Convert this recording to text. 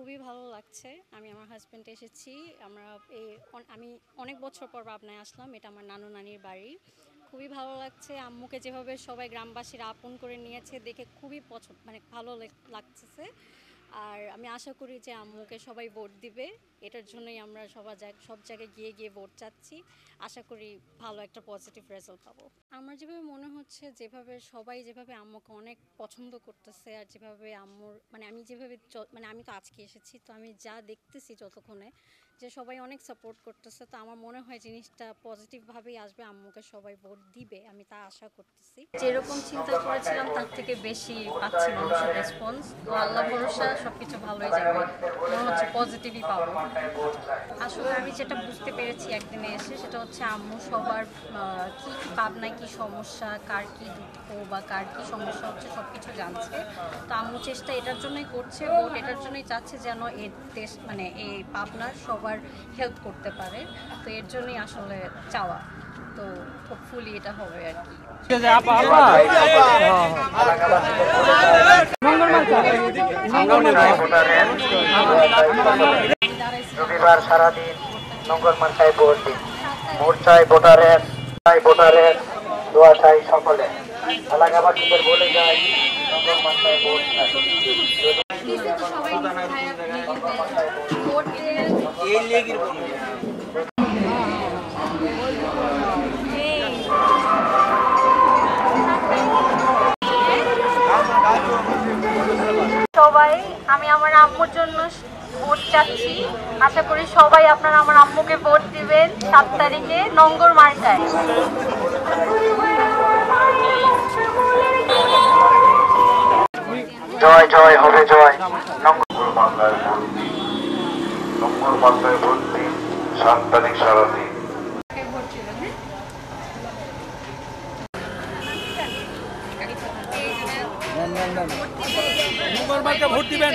খুবই ভালো লাগছে। আমি আমার হাসব্যান্ড এসেছি। আমরা আমি অনেক বছর পর পাবনায় আসলাম। এটা আমার নানু নানির বাড়ি। খুবই ভালো লাগছে। আম্মুকে যেভাবে সবাই গ্রামবাসীরা আপন করে নিয়েছে দেখে খুবই মানে ভালো লাগতেছে। আর আমি আশা করি যে আম্মুকে সবাই ভোট দিবে। এটার জন্যই আমরা সব জায়গায় গিয়ে ভোট চাচ্ছি। আশা করি ভালো একটা পজিটিভ রেজাল্ট পাবো। আমার যেভাবে মনে হচ্ছে সবাই যেভাবে আম্মুকে অনেক পছন্দ করতেছে, আর যেভাবে আম্মুর মানে আমি যেভাবে মানে আমি তো আজকে এসেছি, তো আমি যা দেখতেছি যতক্ষণে যে সবাই অনেক সাপোর্ট করতেছে, তো আমার মনে হয় জিনিসটা পজিটিভভাবেই আসবে। আম্মুকে সবাই ভোট দিবে, আমি তা আশা করতেছি। যেরকম চিন্তা করেছিলাম তার থেকে বেশি পাচ্ছি মানুষের রেসপন্স। তো আল্লাহ ভরসা সবকিছু ভালোই যাবে, মনে হচ্ছে পজিটিভই পাবো। আসলে আমি যেটা বুঝতে পেরেছি একদিনে এসে, সেটা হচ্ছে আম্মু সবার কি কি পাবনায় কি সমস্যা, কার কি দুঃখ বা কার কি সমস্যা হচ্ছে সব কিছু জানছে। তো আম্মু চেষ্টা এটার জন্যই করছে, ভোট এটার জন্যই চাচ্ছে যেন এই দেশ মানে এই পাবনার সবার হেল্প করতে পারে। তো এর জন্যই আসলে চাওয়া। তো হোপফুলি এটা হবে আর কি। রবিবার সারাদিন নঙ্গল মার্কায় ভোট দিন। ভোট চাই ভোটারের দোয়া চাই সকলে। এলাকাবাসীদের বলে যায় নঙ্গল মার্কায় ভোট চাই। সবাই আমি আমার আম্মুর জন্য ভোট চাচ্ছি। আশা করি সবাই আপনারা আমার আম্মুকে ভোট দিবেন 7 তারিখে নঙ্গর মার্কায়। জয় জয় হবে জয়। নঙ্গল মার্কায় ভোট দিন 7 তারিখ সারাদিন। ভোট দিবেন।